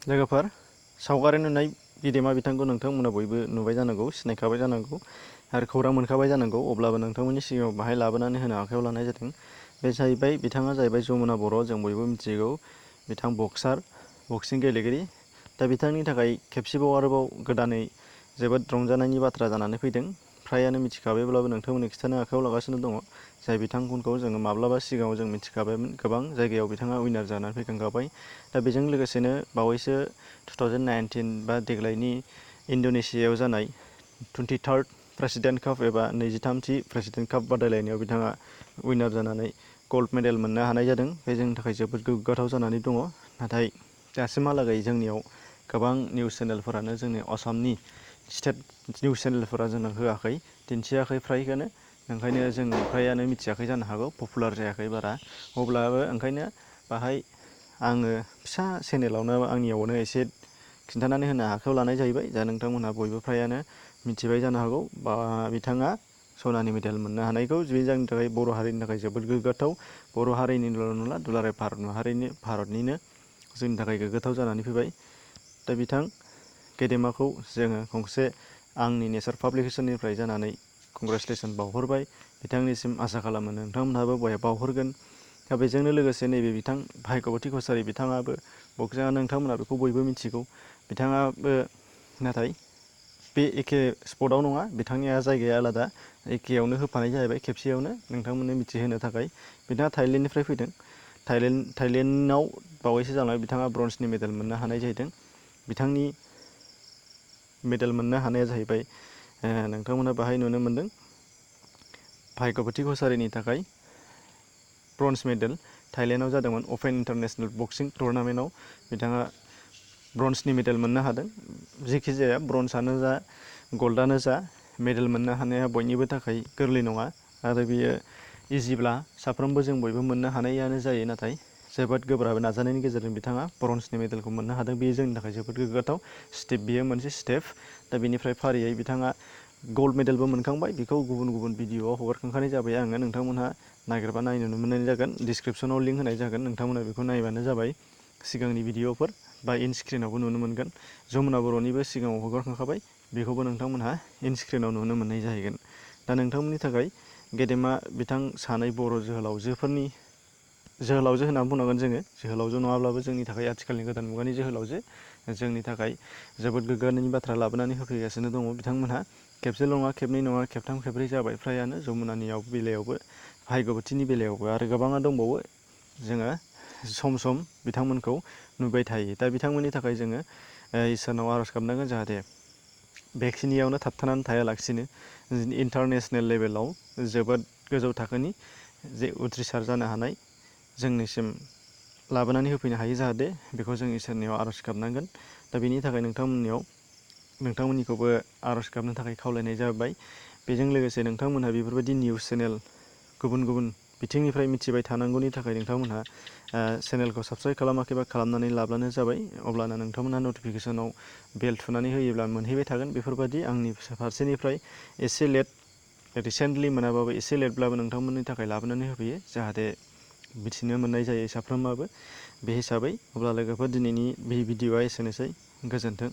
लोगोफोर सावगारि नुनाय गेदेमा बिथांखौ नोंथांमोना बयबो नुबाय जानांगौ, सिनायखाबाय जानांगौ आरो खौरां मोनखाबाय जानांगौ। अब्लाबो नोंथांमोननि सिगाङाव बाहाय लाबोनानै होनो आखायाव लानाय जादों। बे जाहैबाय बिथाङा जाहैबाय जमुना बर'। जों बयबो मिथिगौ बिथां बक्सिं गेलेगिरि। दा बिथांनि थाखाय खेबसेबाव आरोबाव गोदानै जोबोद रंजानायनि बाथ्रा जानानै फैदों। फ्रायानो मिथिखाबायब्लाबो नोंथांमोननो खिन्थानो आखायाव लागासिनो दङ। जाय बिथांमोनखौ जोङो माब्लाबा सिगाङाव जों मिथिखाबायमोन, गोबां जायगायाव बिथाङा उइनार जानानै फैखांखाबाय। दा बेजों लोगोसेनो बावैसो 2019 बा देग्लायनि इण्ड'नेसियायाव जानाय 23rd प्रेसिडेन्ट काप एबा 23थि प्रेसिडेन्ट काप बादायलायनायाव बिथाङा उइनार जानानै गल्ड मेडेल मोननो हानाय जादों। बे जोंनि थाखाय जोबोद गोग्गाथाव जानानै दङ। नाथाय दासिमहालागै जोंनियाव गोबां निउस चेनेलफोरानो जोंनि आसामनि स्टेट निउस चेनेलफोरा जोंनो होआखै, दिन्थियाखै फ्रायखौनो। ओंखायनो जों फ्रायानो मिथियाखै जानो हागौ, पपुलार जायाखै बारा। अब्लाबो ओंखायनो बाहाय आङो फिसा चेनेलावनो आंनियावनो एसे खिन्थानानै होनो आखायाव लानाय जाहैबाय। दा नोंथांमोनहा बयबो फ्रायानो मिथिबाय जानो हागौ बा बिथाङा सनानि मेडेल मोननो हानायखौ। बे जोंनि थाखाय बर' हारिनि थाखाय जोबोद गोग्गाथाव। बर' हारिनिल' नंला, दुलाराय भारतनिनो जोंनि थाखाय गोग्गाथाव जानानै फैबाय। दा बिथां गेदेमाखौ जोङो गंसे आंनि नेचार पाब्लिकेसननिफ्राय जानानै कंग्रेसुलेसन बावहरबाय। बिथांनिसिम आसा खालामो नोंथांमोनहाबो बहाय बावहरगोन। दा बेजोंनो लोगोसे नैबे बिथां भाग्यबती कसारी बिथाङाबो नोंथांमोना बेखौ बयबो मिथिगौ। बिथाङाबो नाथाय बे एखे स्पटआव नङा, बिथांनिया जायगाया आलादा। एखेयावनो होफानाय जाहैबाय खेबसेयावनो नोंथांमोननो मिथिहोनो थाखाय। बिथाङा थाइलेण्डनिफ्राय फैदों। थाइलेण्डआव बावैसो जानाय बिथाङा ब्रन्जनि मेडेल मोननो हानाय जाहैदों। बिथांनि मेडेल मोननो हानाया जाहैबाय नोंथांमोना बाहाय नुनो मोनदों भाग्यबती कसारीनि थाखाय ब्रन्ज मेडेल थाइलेण्डआव जादोंमोन अपेन इन्टारनेशनेल बक्सिं टुर्नामेन्टआव बिथाङा ब्रन्जनि मेडेल मोननो हादों। जेखि जाया ब्रन्जआनो जा गल्डआनो जा, मेडेल मोननो हानाया बयनिबो थाखाय गोरलै नङा आरो बियो इजिब्ला साफ्रोमबो जों बयबो मोननो हानायानो जायो। नाथाय जोबोद गोब्राब नाजानायनि गेजेरजों बिथाङा ब्रन्जनि मेडेलखौ मोननो हादों। बेयो जोंनि थाखाय जोबोद गोग्गाथाव बेयो मोनसे स्टेप। दा बेनिफ्राय फारियै बिथाङा गल्ड मेडेलबो मोनखांबाय। बेखौ गुबुन गुबुन भिडिअआव हगारखांखानाय जाबाय आङो। नोंथांमोनहा नागिरबा नायनो मोननाय जागोन। डिसक्रिपसनाव लिंक होनाय जागोन, नोंथांमोना बेखौ नायबानो जाबाय। सिगांनि भिडिअफोर बा इन स्क्रिनावबो नुनो मोनगोन। जमुना बर'निबो सिगाङाव हगारखांखाबाय, बेखौबो नोंथांमोनहा इन स्क्रिनाव नुनो मोननाय जाहैगोन। दा नोंथांमोननि थाखाय गेदेमा बिथां सानै बर' जोहोलावजो होननानै बुंनांगोन जोङो। जोहोलावजो नङाब्लाबो जोंनि थाखाय आथिखालनि गोदान मुगानि जोहोलावजो जोंनि थाखाय जोबोद गोग्गानायनि बाथ्रा लाबोनानै होफैगासिनो दङ बिथांमोनहा। खेबसेल' नङा, खेबनै नङा, खेबथाम खेबब्रै जाबाय फ्रायानो। जमुनानि बेलायावबो, भाग्यबतीनि बेलायावबो आरो गोबाङा दंबावो। जोङो सम सम बिथांमोनखौ नुबाय थायो। दा बिथांमोननि थाखाय जोङो इसोरनाव आर'ज गाबनांगोन जाहाथे बेखिनियावनो थाबथानानै थायालासिनो इन्टारनेसनेल लेभेलाव जोबोद गोजौ थाखोनि जे उथ्रिसार जानो हानाय जोंनिसिम लाबोनानै होफैनो हायो जाहाथे, बेखौ जों इसोरनियाव आर'ज गाबनांगोन। दा बेनि थाखाय नोंथांमोननिखौबो आर'ज गाबनो थाखाय खावलायनाय जाबाय। बेजों लोगोसे नोंथांमोनहा बेफोरबायदि निउस चेनेल गुबुन गुबुन बिथिंनिफ्राय मिथिबाय थानांगौनि थाखाय नोंथांमोनहा चेनेलखौ साबस्क्राइब खालामाखैबा खालामनानै लाब्लानो जाबाय। अब्लानो नोंथांमोनहा नटिफिकेसनाव बेल थुनानै होयोब्ला मोनहैबाय थागोन। बेफोरबायदि आंनि फारसेनिफ्राय एसे लेट, रिसेन्टलि मोनाबाबो एसे लेटब्लाबो नोंथांमोननि थाखाय लाबोनानै होफैयो जाहाथे मिथिनो मोननाय जायो साफ्रोमाबो। बे हिसाबै अब्ला लोगोफोर दिनैनि बे भिडिअआ एसेनोसै। गोजोन्थों।